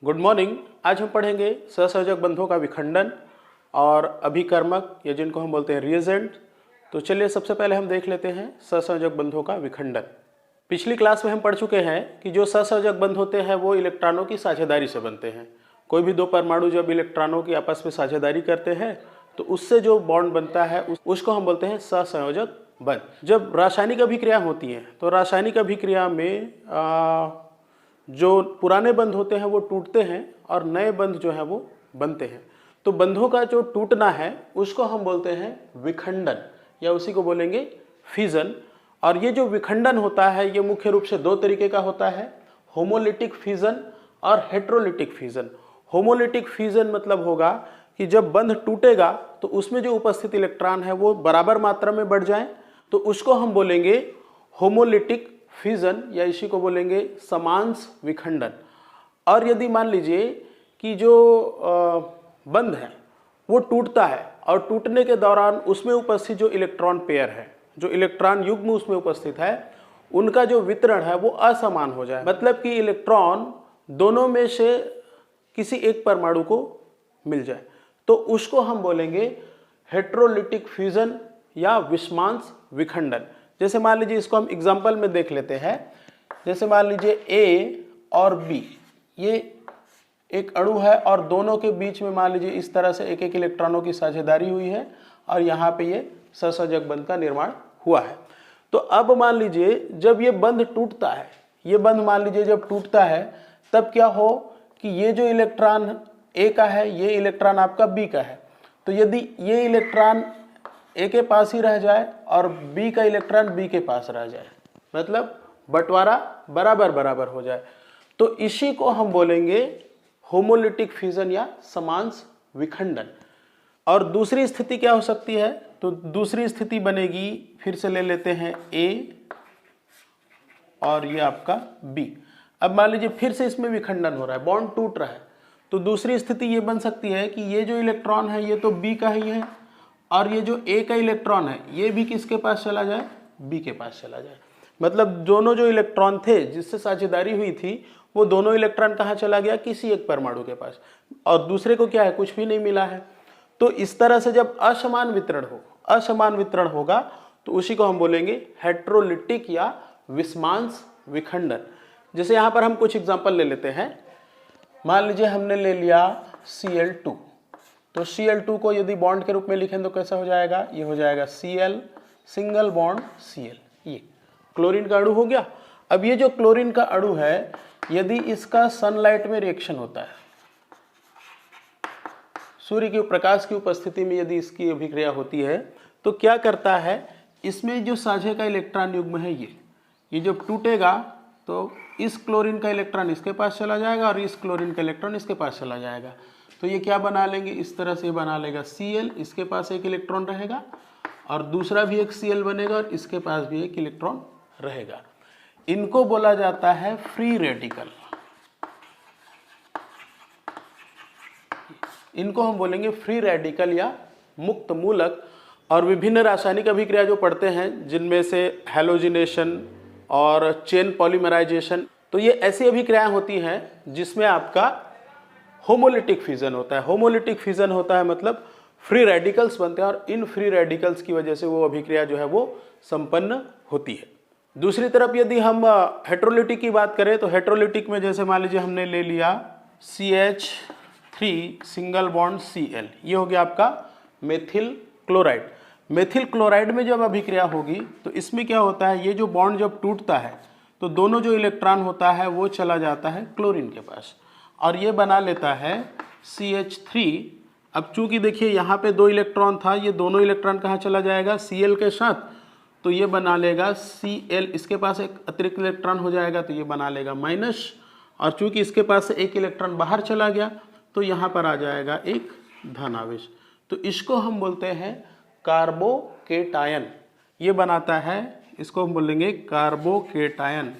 Good morning. आज हम पढ़ेंगे सहसंयोजक बंधों का विखंडन और अभिकर्मक या जिनको हम बोलते हैं रिएजेंट। तो चलिए सबसे पहले हम देख लेते हैं सहसंयोजक बंधों का विखंडन। पिछली क्लास में हम पढ़ चुके हैं कि जो सहसंयोजक बंध होते हैं वो इलेक्ट्रॉनों की साझेदारी से बनते हैं। कोई भी दो परमाणु जब इलेक्ट्रॉनों की आपस में साझेदारी करते हैं तो उससे जो बॉन्ड बनता है उसको हम बोलते हैं सहसंयोजक बंध। जब रासायनिक अभिक्रिया होती है तो रासायनिक अभिक्रिया में जो पुराने बंध होते हैं वो टूटते हैं और नए बंध जो है वो बनते हैं। तो बंधों का जो टूटना है उसको हम बोलते हैं विखंडन या उसी को बोलेंगे फिजन। और ये जो विखंडन होता है ये मुख्य रूप से दो तरीके का होता है, होमोलिटिक फिजन और हेट्रोलिटिक फिजन। होमोलिटिक फिजन मतलब होगा कि जब बंध टूटेगा तो उसमें जो उपस्थित इलेक्ट्रॉन है वो बराबर मात्रा में बढ़ जाए, तो उसको हम बोलेंगे होमोलिटिक फिजन या इसी को बोलेंगे समांश विखंडन। और यदि मान लीजिए कि जो बंध है वो टूटता है और टूटने के दौरान उसमें उपस्थित जो इलेक्ट्रॉन पेयर है, जो इलेक्ट्रॉन युग्म उसमें उपस्थित है, उनका जो वितरण है वो असमान हो जाए, मतलब कि इलेक्ट्रॉन दोनों में से किसी एक परमाणु को मिल जाए, तो उसको हम बोलेंगे हेट्रोलिटिक फ्यूजन या विषमांश विखंडन। जैसे मान लीजिए इसको हम एग्जाम्पल में देख लेते हैं। जैसे मान लीजिए ए और बी ये एक अणु है और दोनों के बीच में मान लीजिए इस तरह से एक एक इलेक्ट्रॉनों की साझेदारी हुई है और यहाँ पे ये सहसंयोजक बंध का निर्माण हुआ है। तो अब मान लीजिए जब ये बंध टूटता है, ये बंध मान लीजिए जब टूटता है तब क्या हो कि ये जो इलेक्ट्रॉन ए का है ये इलेक्ट्रॉन आपका बी का है, तो यदि ये इलेक्ट्रॉन ए के पास ही रह जाए और बी का इलेक्ट्रॉन बी के पास रह जाए, मतलब बंटवारा बराबर बराबर हो जाए, तो इसी को हम बोलेंगे होमोलिटिक फ्यूजन या समांश विखंडन। और दूसरी स्थिति क्या हो सकती है, तो दूसरी स्थिति बनेगी, फिर से ले लेते हैं ए और ये आपका बी। अब मान लीजिए फिर से इसमें विखंडन हो रहा है, बॉन्ड टूट रहा है, तो दूसरी स्थिति ये बन सकती है कि ये जो इलेक्ट्रॉन है ये तो बी का ही है और ये जो ए का इलेक्ट्रॉन है ये भी किसके पास चला जाए, बी के पास चला जाए। मतलब दोनों जो इलेक्ट्रॉन थे जिससे साझेदारी हुई थी वो दोनों इलेक्ट्रॉन कहाँ चला गया, किसी एक परमाणु के पास, और दूसरे को क्या है, कुछ भी नहीं मिला है। तो इस तरह से जब असमान वितरण होगा तो उसी को हम बोलेंगे हेट्रोलिटिक या विषमांश विखंडन। जैसे यहाँ पर हम कुछ एग्जाम्पल ले लेते हैं। मान लीजिए हमने ले लिया Cl2, तो Cl2 को यदि बॉन्ड के रूप में लिखें तो कैसा हो जाएगा, ये हो जाएगा Cl सिंगल बॉन्ड Cl, ये क्लोरीन का अणु हो गया। अब ये जो क्लोरीन का अणु है यदि इसका सनलाइट में रिएक्शन होता है, सूर्य के प्रकाश की उपस्थिति में यदि इसकी अभिक्रिया होती है तो क्या करता है, इसमें जो साझे का इलेक्ट्रॉन युग्म है ये जब टूटेगा तो इस क्लोरीन का इलेक्ट्रॉन इसके पास चला जाएगा और इस क्लोरीन का इलेक्ट्रॉन इसके पास चला जाएगा, तो ये क्या बना लेंगे, इस तरह से बना लेगा Cl, इसके पास एक इलेक्ट्रॉन रहेगा और दूसरा भी एक Cl बनेगा और इसके पास भी एक इलेक्ट्रॉन रहेगा। इनको बोला जाता है फ्री रेडिकल, इनको हम बोलेंगे फ्री रेडिकल या मुक्त मूलक। और विभिन्न रासायनिक अभिक्रिया जो पढ़ते हैं जिनमें से हैलोजिनेशन और चेन पॉलीमराइजेशन, तो ये ऐसी अभिक्रियाएं होती हैं जिसमें आपका होमोलिटिक फ्यूजन होता है। होमोलिटिक फ्यूजन होता है मतलब फ्री रेडिकल्स बनते हैं और इन फ्री रेडिकल्स की वजह से वो अभिक्रिया जो है वो संपन्न होती है। दूसरी तरफ यदि हम हेट्रोलिटिक की बात करें तो हेट्रोलिटिक में जैसे मान लीजिए हमने ले लिया CH3 सिंगल बॉन्ड Cl, ये हो गया आपका मेथिल क्लोराइड। मेथिल क्लोराइड में जब अभिक्रिया होगी तो इसमें क्या होता है, ये जो बॉन्ड जब टूटता है तो दोनों जो इलेक्ट्रॉन होता है वो चला जाता है क्लोरीन के पास और ये बना लेता है CH3। अब चूंकि देखिए यहाँ पे दो इलेक्ट्रॉन था, ये दोनों इलेक्ट्रॉन कहाँ चला जाएगा, Cl के साथ, तो ये बना लेगा Cl, इसके पास एक अतिरिक्त इलेक्ट्रॉन हो जाएगा तो ये बना लेगा माइनस, और चूंकि इसके पास से एक इलेक्ट्रॉन बाहर चला गया तो यहाँ पर आ जाएगा एक धन आवेश। तो इसको हम बोलते हैं कार्बोकेटायन, ये बनाता है, इसको हम बोलेंगे कार्बोकेटायन,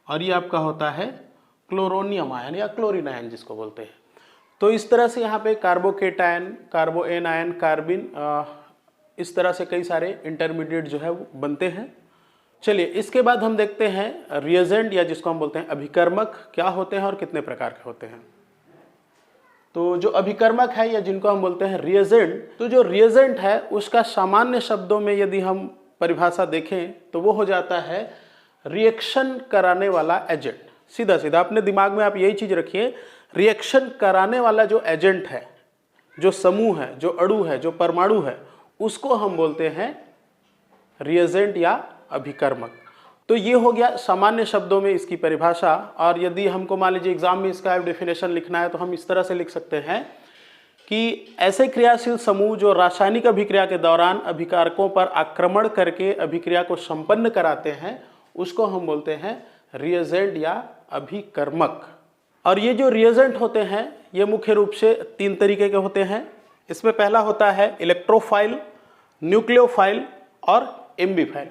और ये आपका होता है क्लोरोनियम आयन या क्लोरीन आयन जिसको बोलते हैं। तो इस तरह से यहाँ पे कार्बोकेटायन, कार्बोएन आयन, कार्बिन, इस तरह से कई सारे इंटरमीडिएट जो है वो बनते हैं। चलिए इसके बाद हम देखते हैं रिएजेंट या जिसको हम बोलते हैं अभिकर्मक क्या होते हैं और कितने प्रकार के होते हैं। तो जो अभिकर्मक है या जिनको हम बोलते हैं रिएजेंट, तो जो रिएजेंट है उसका सामान्य शब्दों में यदि हम परिभाषा देखें तो वो हो जाता है रिएक्शन कराने वाला एजेंट। सीधा सीधा अपने दिमाग में आप यही चीज रखिए, रिएक्शन कराने वाला जो एजेंट है, जो समूह है, जो अणु है, जो परमाणु है, उसको हम बोलते हैं रिएजेंट या अभिकर्मक। तो ये हो गया सामान्य शब्दों में इसकी परिभाषा। और यदि हमको मान लीजिए एग्जाम में इसका डेफिनेशन लिखना है तो हम इस तरह से लिख सकते हैं कि ऐसे क्रियाशील समूह जो रासायनिक अभिक्रिया के दौरान अभिकारकों पर आक्रमण करके अभिक्रिया को संपन्न कराते हैं उसको हम बोलते हैं रिएजेंट या अभिकर्मक। और ये जो रिएजेंट होते हैं ये मुख्य रूप से 3 तरीके के होते हैं। इसमें पहला होता है इलेक्ट्रोफाइल, न्यूक्लियोफाइल और एम्बीफाइल।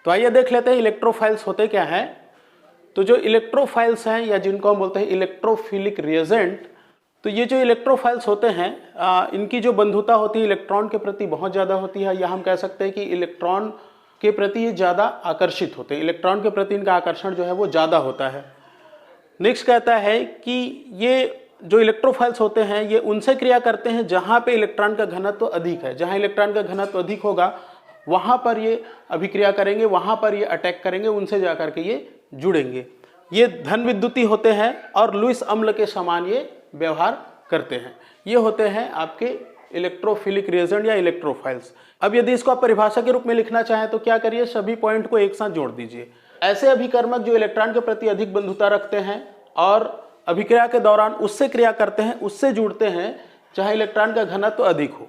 तो आइए देख लेते हैं इलेक्ट्रोफाइल्स होते क्या हैं। तो जो इलेक्ट्रोफाइल्स हैं या जिनको हम बोलते हैं इलेक्ट्रोफिलिक रिएजेंट, तो ये जो इलेक्ट्रोफाइल्स होते हैं इनकी जो बंधुता होती है इलेक्ट्रॉन के प्रति बहुत ज़्यादा होती है, या हम कह सकते हैं कि इलेक्ट्रॉन के प्रति ये ज़्यादा आकर्षित होते हैं, इलेक्ट्रॉन के प्रति इनका आकर्षण जो है वो ज़्यादा होता है। नेक्स्ट कहता है कि ये जो इलेक्ट्रोफाइल्स होते हैं ये उनसे क्रिया करते हैं जहाँ पे इलेक्ट्रॉन का घनत्व अधिक है। जहाँ इलेक्ट्रॉन का घनत्व अधिक होगा वहाँ पर ये अभिक्रिया करेंगे, वहाँ पर ये अटैक करेंगे, उनसे जाकर के ये जुड़ेंगे। ये धन विद्युती होते हैं और लुईस अम्ल के समान ये व्यवहार करते हैं। ये होते हैं आपके इलेक्ट्रोफिलिक रिएजेंट या इलेक्ट्रोफाइल्स। अब यदि इसको आप परिभाषा के रूप में लिखना चाहें तो क्या करिए, सभी पॉइंट को एक साथ जोड़ दीजिए। ऐसे अभिकर्मक जो इलेक्ट्रॉन के प्रति अधिक बंधुता रखते हैं और अभिक्रिया के दौरान उससे क्रिया करते हैं, उससे जुड़ते हैं जहां इलेक्ट्रॉन का घनत्व अधिक हो।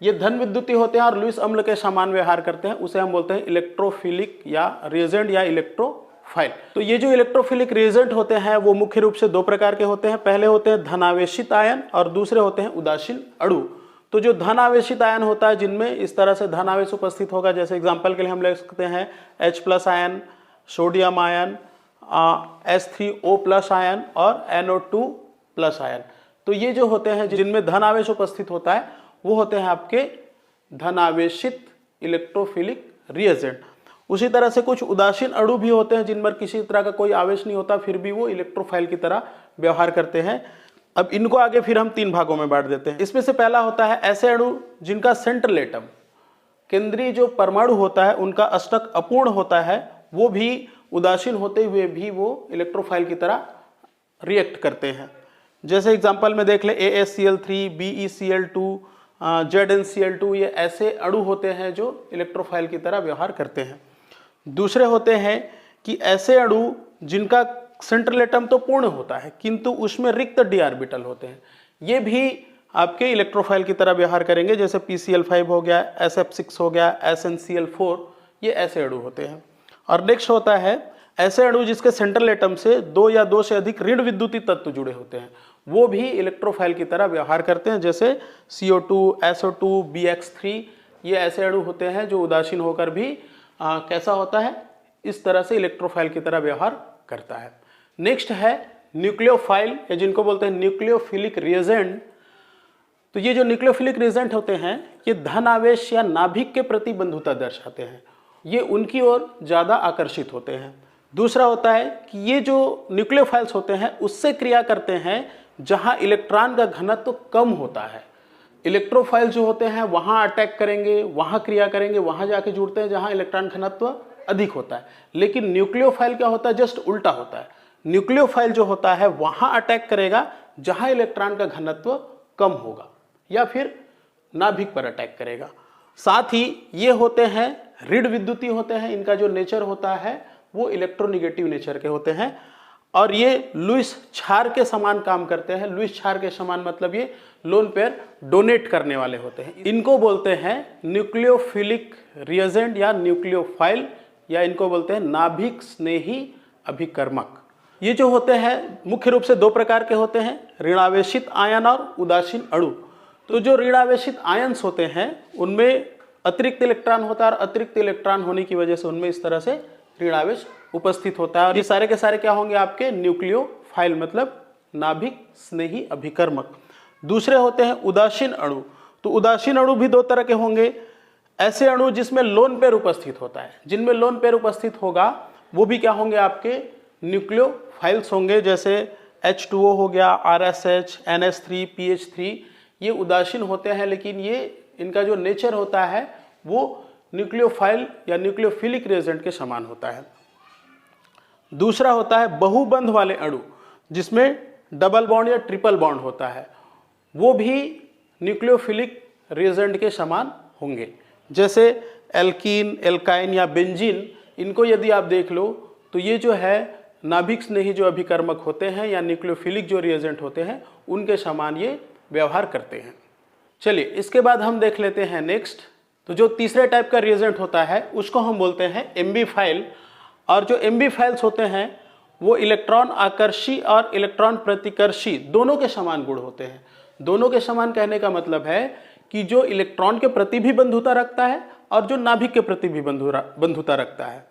ये धन विद्युती होते हैं और लुईस अम्ल के समान व्यवहार करते हैं, उसे हम बोलते हैं इलेक्ट्रोफिलिक या रिएजेंट या इलेक्ट्रोफाइल। तो ये जो इलेक्ट्रोफिलिक रिएजेंट होते हैं वो मुख्य रूप से 2 प्रकार के होते हैं। पहले होते हैं धनावेशित आयन और दूसरे होते हैं उदासीन अणु। तो जो धनावेशित आयन होता है जिनमें इस तरह से धनावेश उपस्थित होगा, जैसे एग्जाम्पल के लिए हम ले सकते हैं H+ ion, sodium ion, H3O+ ion और NO2+ आयन। तो ये जो होते हैं जिनमें धन आवेश उपस्थित होता है वो होते हैं आपके धनावेशित इलेक्ट्रोफिलिक रिएजेंट। उसी तरह से कुछ उदासीन अणु भी होते हैं जिन पर किसी तरह का कोई आवेश नहीं होता, फिर भी वो इलेक्ट्रोफाइल की तरह व्यवहार करते हैं। अब इनको आगे फिर हम 3 भागों में बांट देते हैं। इसमें से पहला होता है ऐसे अणु जिनका सेंट्रल एटम, केंद्रीय जो परमाणु होता है उनका अष्टक अपूर्ण होता है, वो भी उदासीन होते हुए भी वो इलेक्ट्रोफाइल की तरह रिएक्ट करते हैं। जैसे एग्जांपल में देख ले AsCl3, BeCl2, ZnCl2, ये ऐसे अणु होते हैं जो इलेक्ट्रोफाइल की तरह व्यवहार करते हैं। दूसरे होते हैं कि ऐसे अणु जिनका सेंट्रल एटम तो पूर्ण होता है किंतु उसमें रिक्त d ऑर्बिटल होते हैं, ये भी आपके इलेक्ट्रोफाइल की तरह व्यवहार करेंगे। जैसे PCl5 हो गया, SF6 हो गया, SnCl4, ये ऐसे अणु होते हैं। और नेक्स्ट होता है ऐसे अणु जिसके सेंट्रल एटम से 2 या 2 से अधिक ऋण विद्युतीय तत्व जुड़े होते हैं, वो भी इलेक्ट्रोफाइल की तरह व्यवहार करते हैं। जैसे CO2, SO2, BX3, ये ऐसे अणु होते हैं जो उदासीन होकर भी कैसा होता है, इस तरह से इलेक्ट्रोफाइल की तरह व्यवहार करता है। नेक्स्ट है न्यूक्लियोफाइल या जिनको बोलते हैं न्यूक्लियोफिलिक रिएजेंट। तो ये जो न्यूक्लियोफिलिक रिएजेंट होते हैं ये धन आवेश या नाभिक के प्रति बंधुता दर्शाते हैं, ये उनकी ओर ज़्यादा आकर्षित होते हैं। दूसरा होता है कि ये जो न्यूक्लियोफाइल्स होते हैं उससे क्रिया करते हैं जहां इलेक्ट्रॉन का घनत्व कम होता है। इलेक्ट्रोफाइल जो होते हैं वहां अटैक करेंगे, वहां क्रिया करेंगे, वहां जाके जुड़ते हैं जहां इलेक्ट्रॉन घनत्व अधिक होता है। लेकिन न्यूक्लियोफाइल क्या होता है, जस्ट उल्टा होता है। न्यूक्लियोफाइल जो होता है वहां अटैक करेगा जहां इलेक्ट्रॉन का घनत्व कम होगा या फिर नाभिक पर अटैक करेगा। साथ ही ये होते हैं ऋण विद्युतीय होते हैं, इनका जो नेचर होता है वो इलेक्ट्रोनिगेटिव नेचर के होते हैं और ये लुईस क्षार के समान काम करते हैं। लुईस क्षार के समान मतलब ये लोन पेयर डोनेट करने वाले होते हैं। इनको बोलते हैं न्यूक्लियोफिलिक रिएजेंट या न्यूक्लियोफाइल, या इनको बोलते हैं नाभिक स्नेही अभिकर्मक। ये जो होते हैं मुख्य रूप से 2 प्रकार के होते हैं, ऋणावेशित आयन और उदासीन अणु। तो जो ऋणावेशित आयन्स होते हैं उनमें अतिरिक्त इलेक्ट्रॉन होता है और अतिरिक्त इलेक्ट्रॉन होने की वजह से उनमें इस तरह से ऋणावेश उपस्थित होता है और ये सारे के सारे क्या होंगे आपके न्यूक्लियोफाइल, मतलब नाभिक स्नेही अभिकर्मक। दूसरे होते हैं उदासीन अणु। तो उदासीन अणु भी 2 तरह के होंगे, ऐसे अणु जिसमें लोन पेयर उपस्थित होता है, जिनमें लोन पेयर उपस्थित होगा वो भी क्या होंगे, आपके न्यूक्लियोफाइल्स होंगे। जैसे H2O हो गया, RSH, NH3, PH3, ये उदासीन होते हैं, लेकिन ये इनका जो नेचर होता है वो न्यूक्लियोफाइल या न्यूक्लियोफिलिक रिएजेंट के समान होता है। दूसरा होता है बहुबंध वाले अणु, जिसमें डबल बॉन्ड या ट्रिपल बॉन्ड होता है, वो भी न्यूक्लियोफिलिक रिएजेंट के समान होंगे। जैसे एल्कीन, एल्काइन या बेंजीन, इनको यदि आप देख लो तो ये जो है नाभिक स्नेही जो अभिकर्मक होते हैं या न्यूक्लियोफिलिक जो रिएजेंट होते हैं उनके समान ये व्यवहार करते हैं। चलिए इसके बाद हम देख लेते हैं नेक्स्ट। तो जो तीसरे टाइप का रिएजेंट होता है उसको हम बोलते हैं एम्बीफाइल। और जो एम्बीफाइल्स होते हैं वो इलेक्ट्रॉन आकर्षी और इलेक्ट्रॉन प्रतिकर्षी दोनों के समान गुण होते हैं। दोनों के समान कहने का मतलब है कि जो इलेक्ट्रॉन के प्रति भी बंधुता रखता है और जो नाभिक के प्रति भी बंधुता रखता है,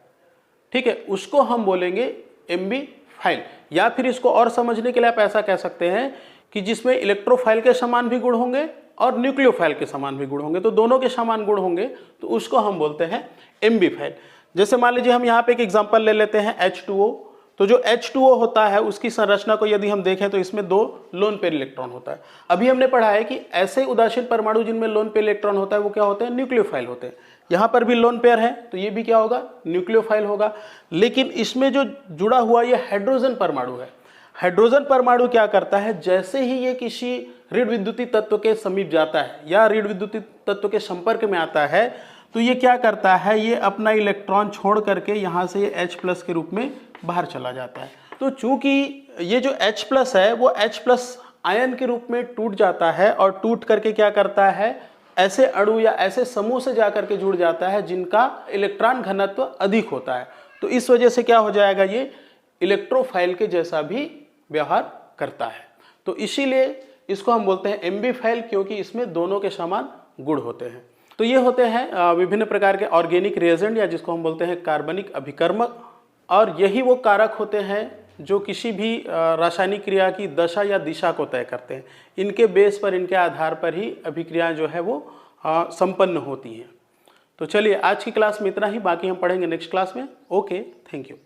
ठीक है, उसको हम बोलेंगे एम्बीफाइल। या फिर इसको और समझने के लिए आप ऐसा कह सकते हैं कि जिसमें इलेक्ट्रोफाइल के समान भी गुण होंगे और न्यूक्लियोफाइल के समान भी गुण होंगे, तो दोनों के समान गुण होंगे, तो उसको हम बोलते हैं एम्बीफाइल। जैसे मान लीजिए हम यहाँ पे एक एग्जांपल ले लेते हैं H2O। तो जो H2O होता है उसकी संरचना को यदि हम देखें तो इसमें 2 लोन पेयर इलेक्ट्रॉन होता है। अभी हमने पढ़ा है कि ऐसे उदासीन परमाणु जिनमें लोन पेयर इलेक्ट्रॉन होता है वो क्या होते हैं, न्यूक्लियोफाइल होते हैं। यहाँ पर भी लोन पेयर है तो ये भी क्या होगा, न्यूक्लियोफाइल होगा। लेकिन इसमें जो जुड़ा हुआ ये हाइड्रोजन परमाणु है, हाइड्रोजन परमाणु क्या करता है, जैसे ही ये किसी ऋण विद्युतीय तत्व के समीप जाता है या ऋण विद्युतीय तत्व के संपर्क में आता है तो ये क्या करता है, ये अपना इलेक्ट्रॉन छोड़ करके यहाँ से ये H+ के रूप में बाहर चला जाता है। तो चूंकि ये जो H+ है वो H+ आयन के रूप में टूट जाता है और टूट करके क्या करता है, ऐसे अणु या ऐसे समूह से जाकर के जुड़ जाता है जिनका इलेक्ट्रॉन घनत्व अधिक होता है। तो इस वजह से क्या हो जाएगा, ये इलेक्ट्रोफाइल के जैसा भी व्यवहार करता है। तो इसीलिए इसको हम बोलते हैं एम्बीफाइल, क्योंकि इसमें दोनों के समान गुण होते हैं। तो ये होते हैं विभिन्न प्रकार के ऑर्गेनिक रिएजेंट या जिसको हम बोलते हैं कार्बनिक अभिकर्मक। और यही वो कारक होते हैं जो किसी भी रासायनिक क्रिया की दशा या दिशा को तय करते हैं। इनके बेस पर, इनके आधार पर ही अभिक्रियाएं जो है वो संपन्न होती हैं। तो चलिए आज की क्लास में इतना ही, बाकी हम पढ़ेंगे नेक्स्ट क्लास में। Okay, thank you.